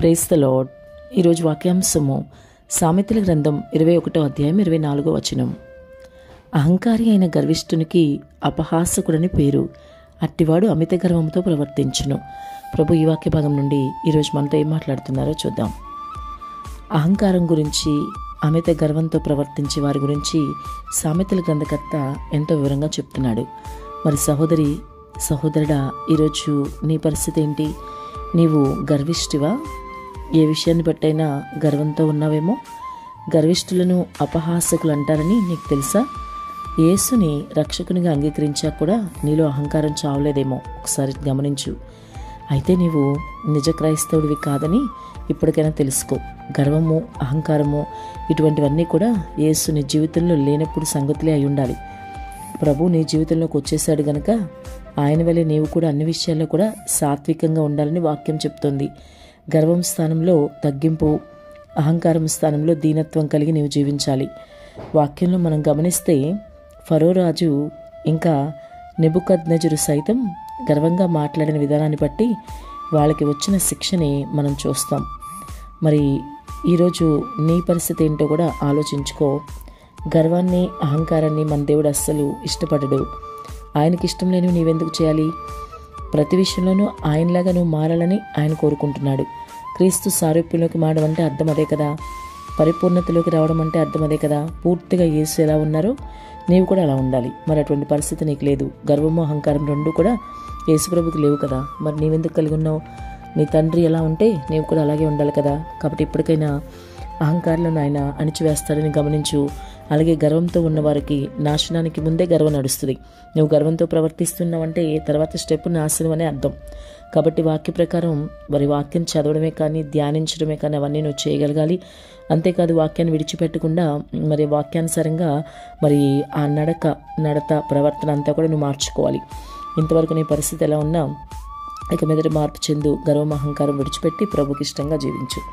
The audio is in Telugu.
Praise the lord. ఈరోజు వాక్యాంశము సామెతల గ్రంథం 21వ అధ్యాయం 24వ వచనం. అహంకారి అయిన గర్విష్ఠునికి అపహాసకుడని పేరు, అట్టివాడు అమిత గర్వంతో ప్రవర్తించును. ప్రభు ఈ వాక్య భాగం నుండి ఈరోజు మనతో ఏం మాట్లాడుతున్నారో చూద్దాం. అహంకారం గురించి, అమిత గర్వంతో ప్రవర్తించే వారి గురించి సామెతల గ్రంథకర్త ఎంతో వివరంగా చెప్తున్నాడు. మరి సహోదరి, సహోదరుడా, ఈరోజు నీ పరిస్థితి ఏంటి? నీవు గర్విష్ఠివా? ఏ విషయాన్ని బట్టైనా గర్వంతో ఉన్నావేమో. గర్విష్ఠులను అపహాసకులు అంటారని నీకు తెలుసా? యేసుని రక్షకునిగా అంగీకరించాక కూడా నీలో అహంకారం చావలేదేమో. ఒకసారి గమనించు. అయితే నీవు నిజ క్రైస్తవుడివి కాదని ఇప్పటికైనా తెలుసుకో. గర్వము, అహంకారము ఇటువంటివన్నీ కూడా యేసు నీ జీవితంలో లేనప్పుడు సంగతులే అయి ఉండాలి. ప్రభు నీ జీవితంలోకి వచ్చేసాడు గనక ఆయన వల్లే నీవు కూడా అన్ని విషయాల్లో కూడా సాత్వికంగా ఉండాలని వాక్యం చెప్తోంది. గర్వం స్థానంలో తగ్గింపు, అహంకారం స్థానంలో దీనత్వం కలిగి నీవు జీవించాలి. వాక్యంలో మనం గమనిస్తే ఫరో రాజు ఇంకా నెబుకద్నెజరు సైతం గర్వంగా మాట్లాడిన విధానాన్ని బట్టి వాళ్ళకి వచ్చిన శిక్షని మనం చూస్తాం. మరి ఈరోజు నీ పరిస్థితి ఏంటో కూడా ఆలోచించుకో. గర్వాన్ని, అహంకారాన్ని మన దేవుడు అస్సలు ఇష్టపడడు. ఆయనకి ఇష్టం లేనివి నీవెందుకు చేయాలి? ప్రతి విషయంలోనూ ఆయనలాగా నువ్వు మారాలని ఆయన కోరుకుంటున్నాడు. క్రీస్తు సారూప్యంలోకి మారడం అంటే అర్థం అదే కదా. పరిపూర్ణతలోకి రావడం అంటే అర్థం అదే కదా. పూర్తిగా యేసు ఎలా ఉన్నారో నీవు కూడా అలా ఉండాలి. మరి అటువంటి పరిస్థితి నీకు లేదు. గర్వము, అహంకారం రెండూ కూడా యేసుప్రభుకి లేవు కదా. మరి నీవెందుకు కలిగి ఉన్నావు? నీ తండ్రి ఎలా ఉంటే నీవు కూడా అలాగే ఉండాలి కదా. కాబట్టి ఇప్పటికైనా అహంకారాలను ఆయన అణిచివేస్తాడని గమనించు. అలాగే గర్వంతో ఉన్నవారికి నాశనానికి ముందే గర్వం నడుస్తుంది. నువ్వు గర్వంతో ప్రవర్తిస్తున్నావంటే తర్వాత స్టెప్ నాశనం అనే అర్థం. కాబట్టి వాక్య ప్రకారం మరి వాక్యం చదవడమే కానీ, ధ్యానించడమే కానీ అవన్నీ నువ్వు చేయగలగాలి. అంతేకాదు వాక్యాన్ని విడిచిపెట్టకుండా మరి వాక్యానుసారంగా మరి ఆ నడత, ప్రవర్తన అంతా కూడా నువ్వు మార్చుకోవాలి. ఇంతవరకు నీ పరిస్థితి ఎలా ఉన్నా ఇక మీదట మార్పు చెందు. గర్వం, అహంకారం విడిచిపెట్టి ప్రభుకి ఇష్టంగా జీవించు.